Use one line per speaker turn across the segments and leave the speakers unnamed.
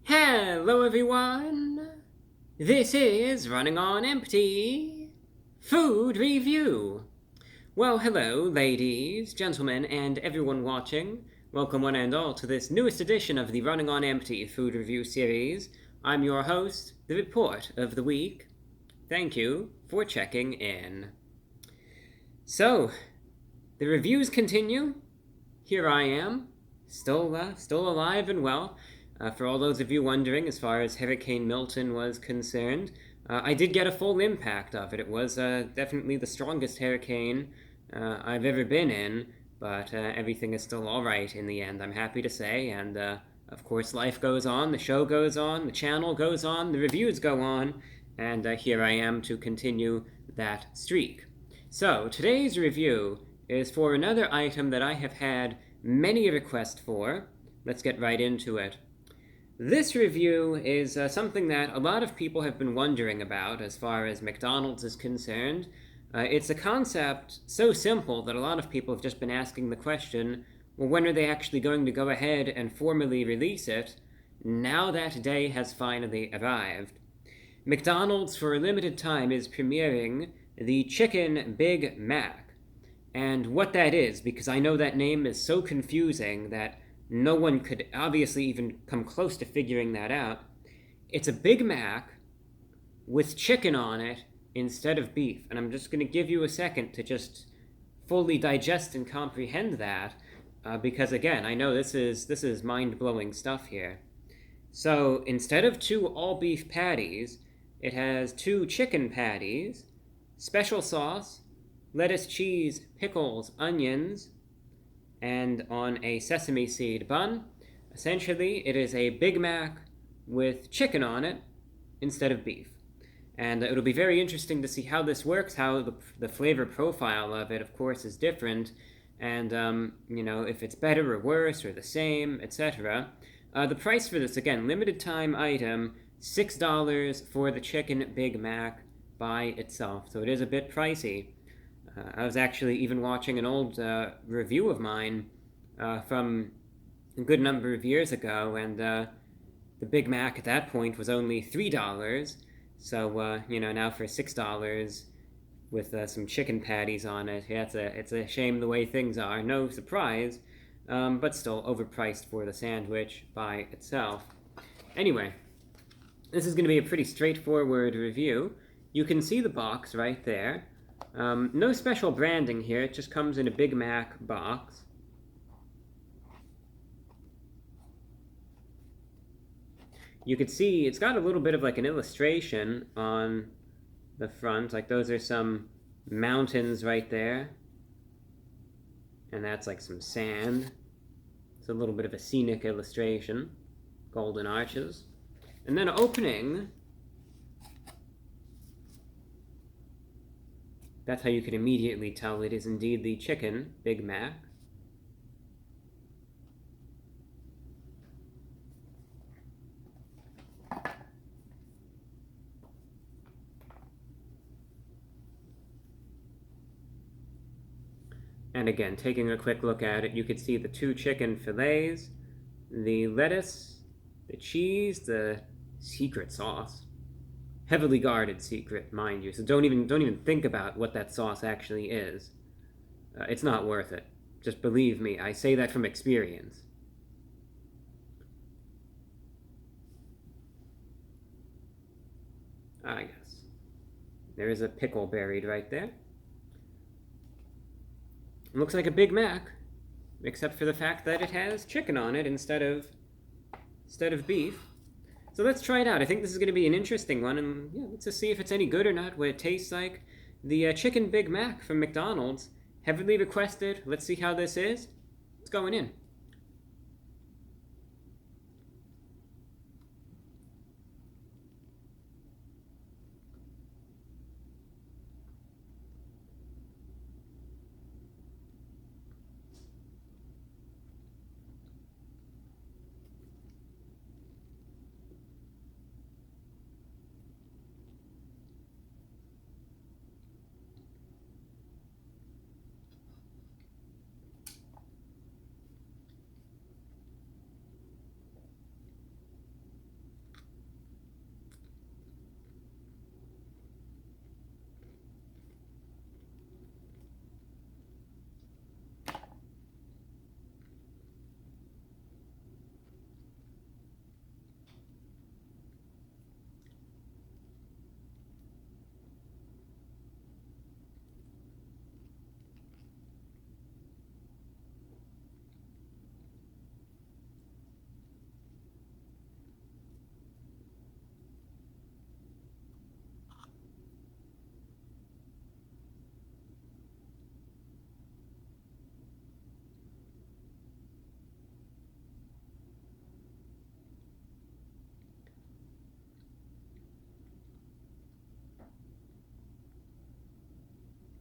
Hello everyone! This is Running on Empty Food Review. Well, hello ladies, gentlemen, and everyone watching. Welcome one and all to this newest edition of the Running on Empty Food Review series. I'm your host, the Report of the Week. Thank you for checking in. So, the reviews continue. Here I am, still alive and well. For all those of you wondering, as far as Hurricane Milton was concerned, I did get a full impact of it. It was definitely the strongest hurricane I've ever been in, but everything is still alright in the end, I'm happy to say, and of course life goes on, the show goes on, the channel goes on, the reviews go on, and here I am to continue that streak. So, today's review is for another item that I have had many requests for. Let's get right into it. This review is something that a lot of people have been wondering about as far as McDonald's is concerned. It's a concept so simple that a lot of people have just been asking the question, well, when are they actually going to go ahead and formally release it? Now that day has finally arrived. McDonald's, for a limited time, is premiering the Chicken Big Mac. And what that is, because I know that name is so confusing that no one could obviously even come close to figuring that out. It's a Big Mac with chicken on it instead of beef. And I'm just going to give you a second to just fully digest and comprehend that, because again, I know this is mind-blowing stuff here. So instead of 2 all-beef patties, it has 2 chicken patties, special sauce, lettuce, cheese, pickles, onions, and on a sesame seed bun. Essentially, it is a Big Mac with chicken on it instead of beef. And it'll be very interesting to see how this works, how the flavor profile of it, of course, is different, and, if it's better or worse or the same, etc. The price for this, again, limited time item, $6 for the Chicken Big Mac by itself, so it is a bit pricey. I was actually even watching an old review of mine from a good number of years ago, and the Big Mac at that point was only $3. So, now for $6 with some chicken patties on it, yeah, it's a shame the way things are. No surprise, but still overpriced for the sandwich by itself. Anyway, this is going to be a pretty straightforward review. You can see the box right there. No special branding here, it just comes in a Big Mac box. You can see it's got a little bit of like an illustration on the front, like those are some mountains right there. And that's like some sand. It's a little bit of a scenic illustration. Golden arches. And then opening, that's how you can immediately tell it is indeed the Chicken Big Mac. And again, taking a quick look at it, you could see the 2 chicken fillets, the lettuce, the cheese, the secret sauce. Heavily guarded secret, mind you, so don't even think about what that sauce actually is. It's not worth it. Just believe me, I say that from experience. Yes. There is a pickle buried right there. It looks like a Big Mac, except for the fact that it has chicken on it instead of beef. So let's try it out. I think this is going to be an interesting one, and yeah, let's just see if it's any good or not, what it tastes like. The Chicken Big Mac from McDonald's, heavily requested. Let's see how this is. It's going in.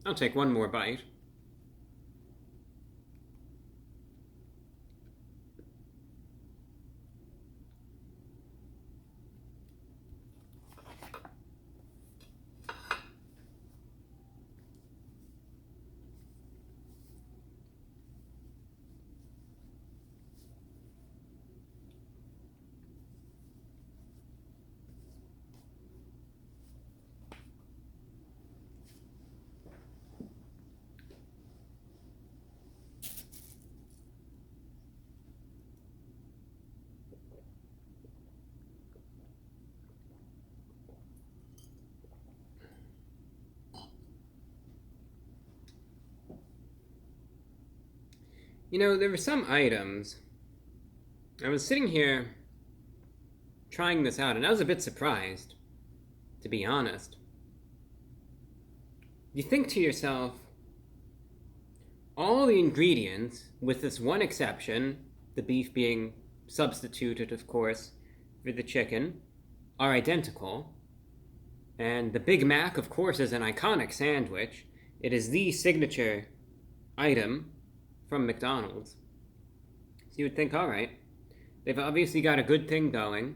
I'll take one more bite. You know, there were some items. I was sitting here trying this out, and I was a bit surprised, to be honest. You think to yourself, all the ingredients, with this one exception, the beef being substituted, of course, for the chicken, are identical. And the Big Mac, of course, is an iconic sandwich. It is the signature item from McDonald's. So you would think, all right, they've obviously got a good thing going.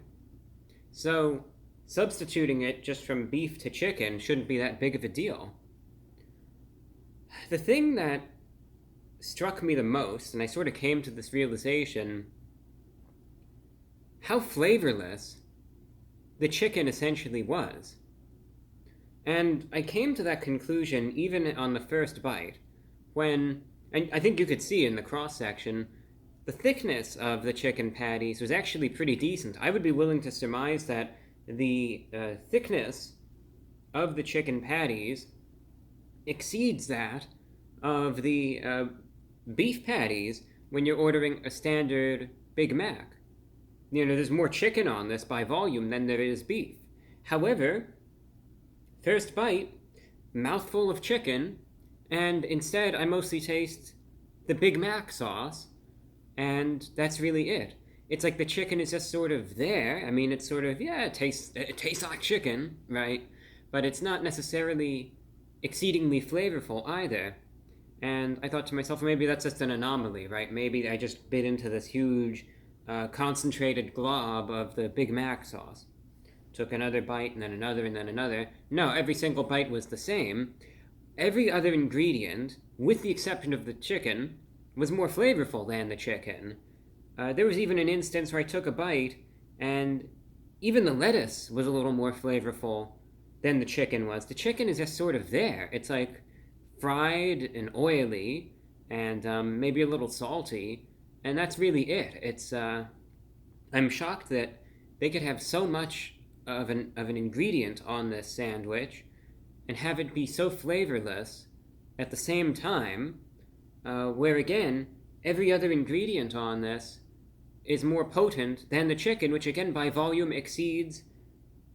So substituting it just from beef to chicken shouldn't be that big of a deal. The thing that struck me the most, and I sort of came to this realization, how flavorless the chicken essentially was. And I came to that conclusion even on the first bite, when, and I think you could see in the cross-section, the thickness of the chicken patties was actually pretty decent. I would be willing to surmise that the thickness of the chicken patties exceeds that of the beef patties when you're ordering a standard Big Mac. You know, there's more chicken on this by volume than there is beef. However, first bite, mouthful of chicken, and instead I mostly taste the Big Mac sauce, and that's really it. It's like the chicken is just sort of there. I mean, it's sort of, yeah, it tastes like chicken, right? But it's not necessarily exceedingly flavorful either. And I thought to myself, maybe that's just an anomaly, right? Maybe I just bit into this huge concentrated glob of the Big Mac sauce. Took another bite, and then another, and then another. No, every single bite was the same. Every other ingredient, with the exception of the chicken, was more flavorful than the chicken. There was even an instance where I took a bite, and even the lettuce was a little more flavorful than the chicken was. The chicken is just sort of there. It's like fried and oily, and maybe a little salty, and that's really it. It's I'm shocked that they could have so much of an ingredient on this sandwich and have it be so flavorless at the same time, where again, every other ingredient on this is more potent than the chicken, which again by volume exceeds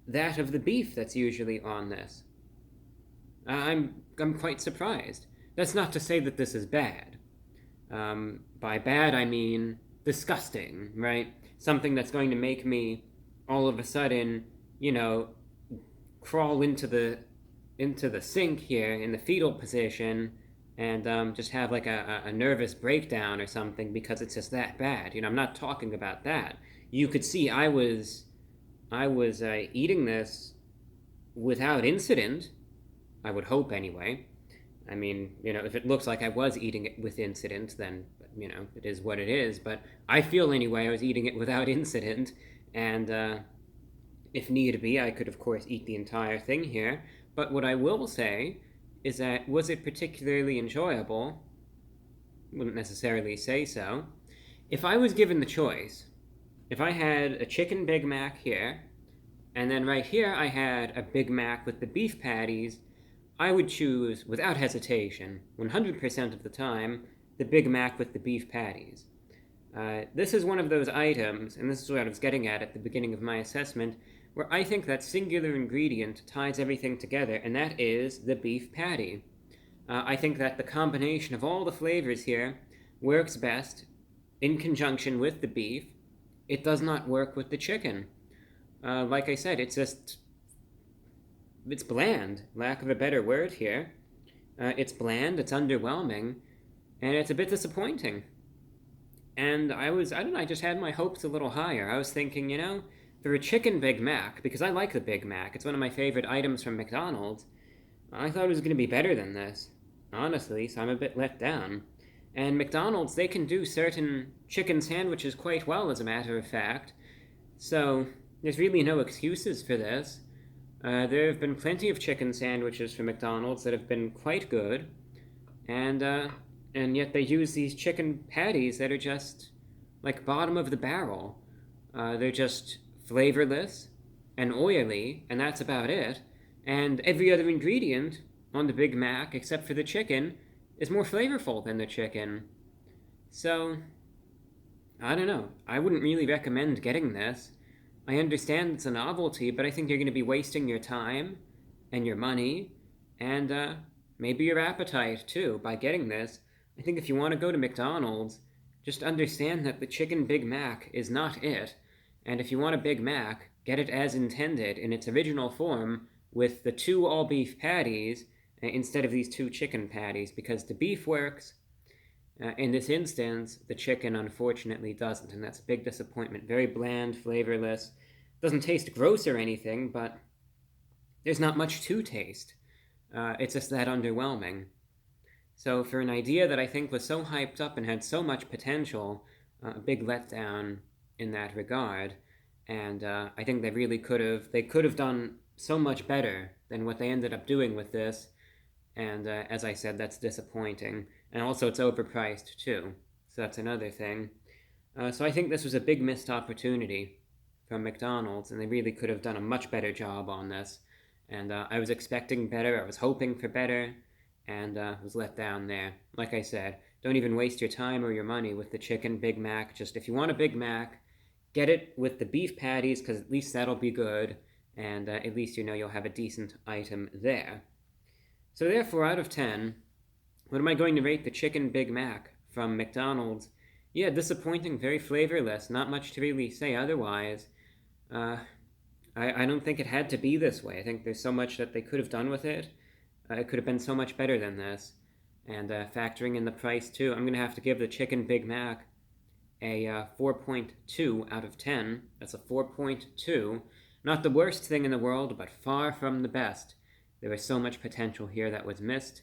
that of the beef that's usually on this. I'm quite surprised. That's not to say that this is bad. By bad I mean disgusting, right? Something that's going to make me all of a sudden, you know, crawl into the sink here in the fetal position and just have like a nervous breakdown or something because it's just that bad. You know, I'm not talking about that. You could see I was eating this without incident. I would hope anyway. I mean, you know, if it looks like I was eating it with incident, then, you know, it is what it is. But I feel anyway I was eating it without incident, and if need be, I could, of course, eat the entire thing here. But what I will say is that, was it particularly enjoyable? Wouldn't necessarily say so. If I was given the choice, if I had a chicken Big Mac here, and then right here I had a Big Mac with the beef patties, I would choose, without hesitation, 100% of the time, the Big Mac with the beef patties. This is one of those items, and this is what I was getting at the beginning of my assessment, where I think that singular ingredient ties everything together, and that is the beef patty. I think that the combination of all the flavors here works best in conjunction with the beef. It does not work with the chicken. Like I said, it's bland, lack of a better word here. It's bland, it's underwhelming, and it's a bit disappointing. And I don't know, I just had my hopes a little higher. I was thinking, for a chicken Big Mac, because I like the Big Mac, it's one of my favorite items from McDonald's, I thought it was going to be better than this, honestly, so I'm a bit let down. And McDonald's, they can do certain chicken sandwiches quite well, as a matter of fact, so there's really no excuses for this. There have been plenty of chicken sandwiches from McDonald's that have been quite good, and yet they use these chicken patties that are just like bottom of the barrel. They're just flavorless and oily, and that's about it. And every other ingredient on the Big Mac, except for the chicken, is more flavorful than the chicken. So, I don't know. I wouldn't really recommend getting this. I understand it's a novelty, but I think you're going to be wasting your time and your money and maybe your appetite too by getting this. I think if you want to go to McDonald's, just understand that the chicken Big Mac is not it. And if you want a Big Mac, get it as intended in its original form with the 2 all beef patties instead of these 2 chicken patties, because the beef works. In this instance, the chicken unfortunately doesn't, and that's a big disappointment. Very bland, flavorless. Doesn't taste gross or anything, but there's not much to taste. It's just that underwhelming. So for an idea that I think was so hyped up and had so much potential, a big letdown in that regard. And I think they could have done so much better than what they ended up doing with this. And as I said, that's disappointing. And also it's overpriced too, so that's another thing. So I think this was a big missed opportunity from McDonald's, and they really could have done a much better job on this. And I was expecting better, I was hoping for better, and was let down there. Like I said, don't even waste your time or your money with the chicken Big Mac. Just if you want a Big Mac, get it with the beef patties, because at least that'll be good, and at least you'll have a decent item there. So therefore, out of 10, what am I going to rate the chicken Big Mac from McDonald's? Yeah, disappointing, very flavorless, not much to really say otherwise. I don't think it had to be this way. I think there's so much that they could have done with it. It could have been so much better than this. And factoring in the price too, I'm going to have to give the chicken Big Mac a 4.2 out of 10. That's a 4.2. Not the worst thing in the world, but far from the best. There was so much potential here that was missed,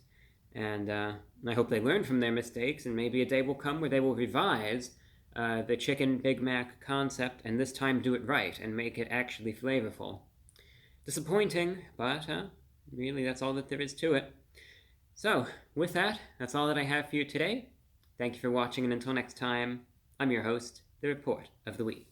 and I hope they learn from their mistakes, and maybe a day will come where they will revise the chicken Big Mac concept, and this time do it right, and make it actually flavorful. Disappointing, but really that's all that there is to it. So, with that, that's all that I have for you today. Thank you for watching, and until next time, I'm your host, The Report of the Week.